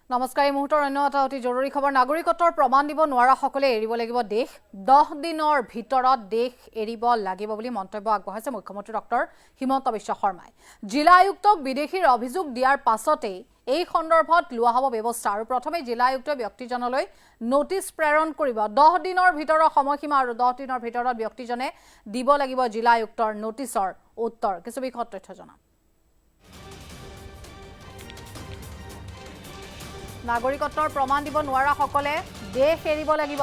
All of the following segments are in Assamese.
নমস্কাৰ এই মুহূৰ্তৰ অন্য এটা অতি জৰুৰী খবৰ নাগৰিকত্বৰ প্ৰমাণ দিব নোৱাৰা সকলে এৰিব লাগিব দেশ 10 দিনৰ ভিতৰত দেশ এৰিব লাগিব বুলি মন্তব্য আগবঢ়াইছে মুখ্যমন্ত্ৰী ডক্টৰ হিমন্ত বিশ্ব শৰ্মাই জিলা আয়ুক্তক বিদেশীৰ অভিযোগ দিয়াৰ পাছতে এই সন্দৰ্ভত লোৱা হ'ব ব্যৱস্থা আৰু প্ৰথমে জিলা আয়ুক্ত ব্যক্তিজনলৈ নোটিছ প্ৰেৰণ কৰিব 10 দিনৰ ভিতৰৰ সময়সীমা আৰু 10 দিনৰ ভিতৰত ব্যক্তিজনে দিব লাগিব জিলা আয়ুক্তৰ নোটিছৰ উত্তৰ কিছু বিশদ তথ্য জনা নাগৰিকত্বৰ প্ৰমাণ দিব নোৱাৰা সকলে দেশ এৰিব লাগিব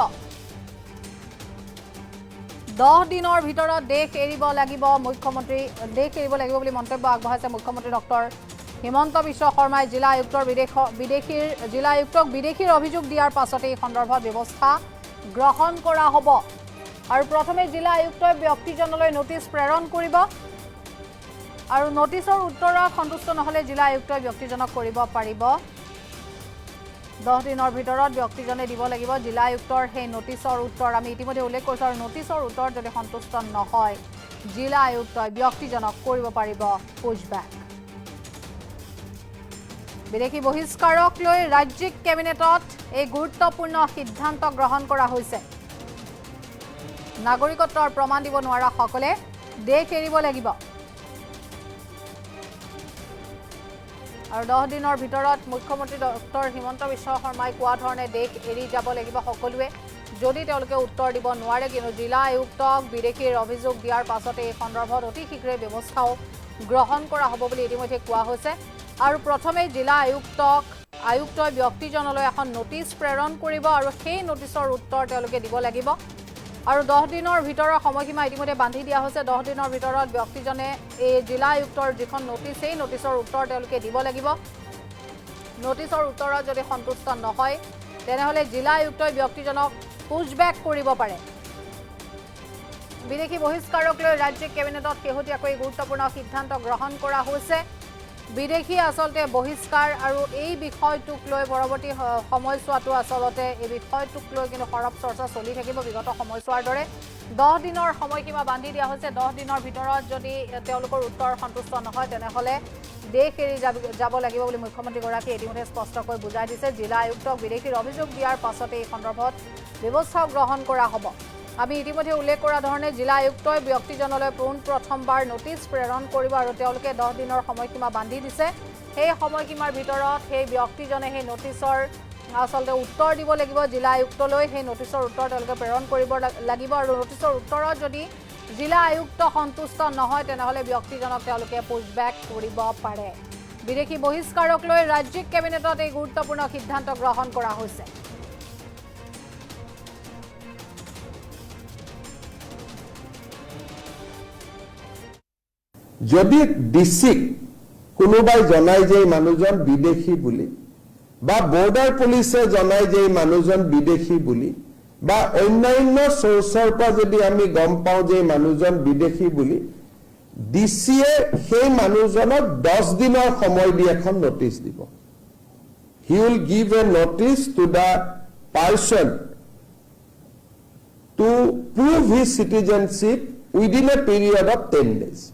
10 দিনৰ ভিতৰত দেশ এৰিব লাগিব মুখ্যমন্ত্ৰী দেশ এৰিব লাগিব বুলি মন্তব্য আগবঢ়াইছে মুখ্যমন্ত্ৰী ডক্টৰ হিমন্ত বিশ্ব শৰ্মাই জিলা আয়ুক্তৰ বিদেশীৰ অভিযোগ দিয়াৰ পাছতে এই সন্দৰ্ভত ব্যৱস্থা গ্ৰহণ কৰা হ'ব আৰু প্ৰথমে জিলা আয়ুক্তই ব্যক্তিজনলৈ নোটিছ প্ৰেৰণ কৰিব আৰু নোটিছৰ উত্তৰত সন্তুষ্ট নহলে জিলা আয়ুক্তই ব্যক্তিজনক কৰিব পাৰিব 10 দিনৰ ভিতৰত ব্যক্তিজনে দিব লাগিব জিলা আয়ুক্তৰ সেই নোটিছৰ উত্তৰ আমি ইতিমধ্যে উল্লেখ কৰিছো আৰু নোটিছৰ উত্তৰ যদি সন্তুষ্ট নহয় জিলা আয়ুক্তই ব্যক্তিজনক কৰিব পাৰিব পুছবেক বিদেশী বহিষ্কাৰক লৈ ৰাজ্যিক কেবিনেটত এই গুৰুত্বপূৰ্ণ সিদ্ধান্ত গ্ৰহণ কৰা হৈছে নাগৰিকত্বৰ প্ৰমাণ দিব নোৱাৰা সকলে দেশ এৰিব লাগিব আৰু 10 দিনৰ ভিতৰত মুখ্যমন্ত্ৰী ডক্টৰ হিমন্ত বিশ্ব শৰ্মাই কোৱা ধৰণে দেশ এৰি যাব লাগিব সকলোৱে যদি তেওঁলোকে উত্তৰ দিব নোৱাৰে কিন্তু জিলা আয়ুক্তক বিদেশীৰ অভিযোগ দিয়াৰ পাছতে এই সন্দৰ্ভত অতি শীঘ্ৰে ব্যৱস্থাও গ্ৰহণ কৰা হ'ব বুলি ইতিমধ্যে কোৱা হৈছে আৰু প্ৰথমে জিলা আয়ুক্তই ব্যক্তিজনলৈ এখন নোটিছ প্ৰেৰণ কৰিব আৰু সেই নোটিছৰ উত্তৰ তেওঁলোকে দিব লাগিব আৰু 10 দিনৰ ভিতৰৰ সময়সীমা ইতিমধ্যে বান্ধি দিয়া হৈছে 10 দিনৰ ভিতৰত ব্যক্তিজনে এই জিলা আয়ুক্তৰ যিখন নোটিছ সেই নোটিছৰ উত্তৰ তেওঁলোকে দিব লাগিব নোটিছৰ উত্তৰত যদি সন্তুষ্ট নহয় তেনেহলে জিলা আয়ুক্তই ব্যক্তিজনক পুছবেক কৰিব পাৰে বিদেশী বহিষ্কাৰক লৈ ৰাজ্যিক কেবিনেটত শেহতীয়াকৈ গুৰুত্বপূৰ্ণ সিদ্ধান্ত গ্ৰহণ কৰা হৈছে বিদেশী আসলতে বহিষ্কাৰ আৰু এই বিষয়টোক লৈ পৰৱৰ্তী সময়ছোৱাটো আসলতে এই বিষয়টোক লৈ কিন্তু সৰব চৰ্চা চলি থাকিব বিগত সময়ছোৱাৰ দৰে 10 দিনৰ সময়সীমা বান্ধি দিয়া হৈছে 10 দিনৰ ভিতৰত যদি তেওঁলোকৰ উত্তৰ সন্তুষ্ট নহয় তেনেহলে দেশ এৰি যাব লাগিব বুলি মুখ্যমন্ত্ৰীগৰাকী ইতিমধ্যে স্পষ্টকৈ বুজাই দিছে জিলা আয়ুক্তক বিদেশীৰ অভিযোগ দিয়াৰ পাছতে এই সন্দৰ্ভত ব্যৱস্থা গ্ৰহণ কৰা হ'ব আমি ইতিমধ্যে উল্লেখ কৰা ধৰণে জিলা আয়ুক্তই ব্যক্তিজনলৈ প্ৰথমবাৰ নোটিছ প্ৰেৰণ কৰিব আৰু তেওঁলোকে 10 দিনৰ সময়সীমা বান্ধি দিছে সেই সময়সীমাৰ ভিতৰত সেই ব্যক্তিজনে সেই নোটিছৰ আসলতে উত্তৰ দিব লাগিব জিলা আয়ুক্তলৈ সেই নোটিছৰ উত্তৰ তেওঁলোকে প্ৰেৰণ কৰিব লাগিব আৰু নোটিছৰ উত্তৰত যদি জিলা আয়ুক্ত সন্তুষ্ট নহয় তেনেহলে ব্যক্তিজনক তেওঁলোকে পুছবেক কৰিব পাৰে বিদেশী বহিষ্কাৰক লৈ ৰাজ্যিক কেবিনেটত এই গুৰুত্বপূৰ্ণ সিদ্ধান্ত গ্ৰহণ কৰা হৈছে যদি ডিসিক কোনোবাই জনাই যে মানুহজন বিদেশী বুলি বা বৰ্ডাৰ পুলিচে জনাই যে মানুহজন বিদেশী বুলি বা অন্যান্য সোৰ্সৰ পৰা যদি আমি গম পাওঁ যে মানুহজন বিদেশী বুলি ডিসিয়ে সেই মানুহজনক 10 দিনৰ সময় দি এখন নোটিছ দিব he will give a notice to the person to prove his citizenship within a period of 10 days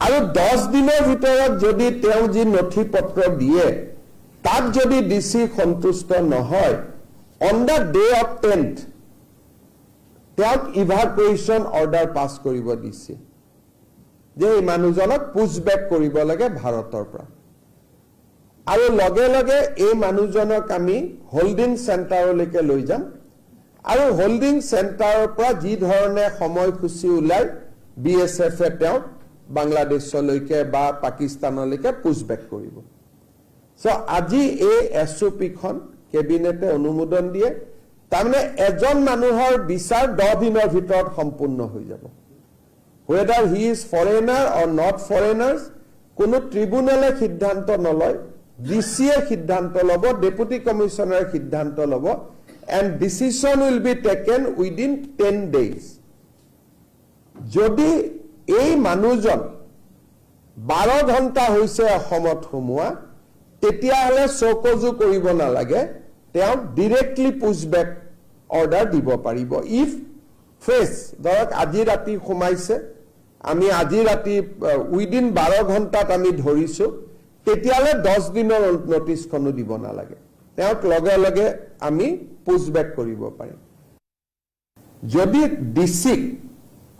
আৰু 10 দিনৰ ভিতৰত যদি তেওঁ যি নথি পত্ৰ দিয়ে তাত যদি ডিসি সন্তুষ্ট নহয় on the day of 10th তেওঁক ইভাকুৱেশ্যন অৰ্ডাৰ পাছ কৰিব দিছে যে এই মানুহজনক পুছবেক কৰিব লাগে ভাৰতৰ পৰা আৰু লগে লগে এই মানুহজনক আমি হোল্ডিং চেণ্টাৰলৈকে লৈ যাম আৰু হোল্ডিং চেণ্টাৰৰ পৰা যি ধৰণে সময়সূচী ওলাই বিএছএফ এ তেওঁক বাংলাদেশলৈকে বা পাকিস্তানলৈকে পুছবেক কৰিব সো আজি এই এছওপিখন কেবিনেটে অনুমোদন দিয়ে তাৰমানে এজন মানুহৰ বিচাৰ 10 দিনৰ ভিতৰত সম্পূৰ্ণ হৈ যাব whether he is foreigner or not foreigners কোনো ট্ৰিবিউনেলে সিদ্ধান্ত নলয় ডিসিয়ে সিদ্ধান্ত লব ডেপুটি কমিশনাৰে সিদ্ধান্ত লব and decision will be taken within 10 days যদি এই মানুহজন 12 ঘণ্টা হৈছে অসমত সোমোৱা তেতিয়াহলে চকজু কৰিব নালাগে তেওঁ ডাইৰেক্টলি পুছবেক অৰ্ডাৰ দিব পাৰিব ইফ ফ্ৰেছ ধৰক আজি ৰাতি সোমাইছে আমি আজি ৰাতি উইদিন 12 ঘণ্টাত আমি ধৰিছো তেতিয়ালে 10 দিনৰ নটিছখনো দিব নালাগে তেওঁক লগে লগে আমি পুছবেক কৰিব পাৰিম যদি ডিসিক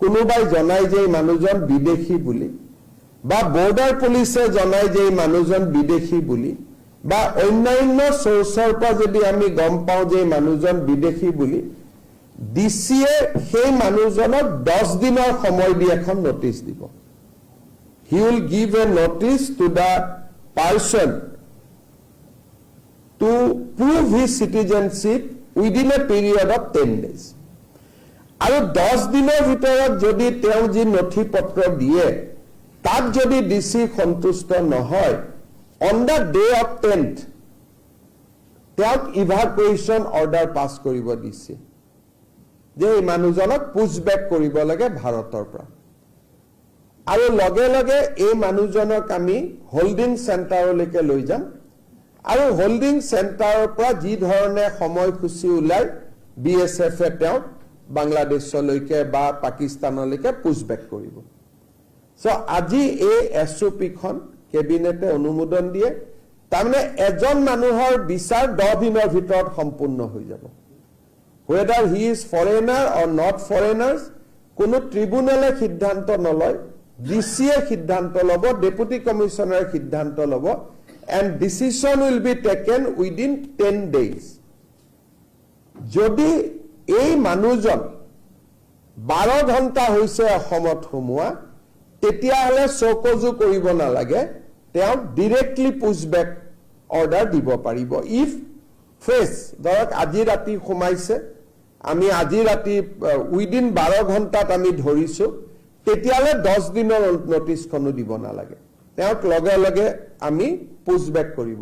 কোনোবাই জনাই যে মানুহজন বিদেশী বুলি বা বৰ্ডাৰ পুলিচে জনাই যে মানুহজন বিদেশী বুলি বা অন্যান্য সোৰ্সৰ পৰা যদি আমি গম পাওঁ যে মানুহজন বিদেশী বুলি ডিসিয়ে সেই মানুহজনক 10 দিনৰ সময় দি এখন নোটিছ দিব he will give a notice to the person to prove his citizenship within a period of 10 days আৰু 10 দিনৰ ভিতৰত যদি তেওঁ যি নথি পত্ৰ দিয়ে তাত যদি ডিসি সন্তুষ্ট নহয় on the day of 10th তেওঁক ইভাকুৱেশ্যন অৰ্ডাৰ পাছ কৰিব দিছে যে এই মানুহজনক পুছবেক কৰিব লাগে ভাৰতৰ পৰা আৰু লগে লগে এই মানুহজনক আমি হোল্ডিং সেন্টাৰলৈকে লৈ যাম আৰু হোল্ডিং সেন্টাৰৰ পৰা যি ধৰণে সময়সূচী ওলাই বিএসএফ এ তেওঁক বাংলাদেশলৈকে বা পাকিস্তানলৈকে পুছবেক কৰিব সো আজি এই এসওপিখন কেবিনেটে অনুমোদন দিয়ে তাৰমানে এজন মানুহৰ বিচাৰ 10 দিনৰ ভিতৰত সম্পূৰ্ণ হৈ যাব whether he is foreigner or not foreigners কোনো ট্ৰিবিউনেলে সিদ্ধান্ত নলয় ডিসিয়ে সিদ্ধান্ত লব ডেপুটি কমিশনাৰ সিদ্ধান্ত লব and decision will be taken within 10 days যদি এই মানুহজন 12 ঘণ্টা হৈছে অসমত সোমোৱা তেতিয়াহলে চকজু কৰিব নালাগে তেওঁক ডাইৰেক্টলি পুছবেক অৰ্ডাৰ দিব পাৰিব ইফ ফ্ৰেছ ধৰক আজি ৰাতি সোমাইছে আমি আজি ৰাতি উইদিন 12 ঘণ্টাত আমি ধৰিছো তেতিয়ালে 10 দিনৰ নোটিছখনো দিব নালাগে তেওঁক লগে লগে আমি পুছবেক কৰিব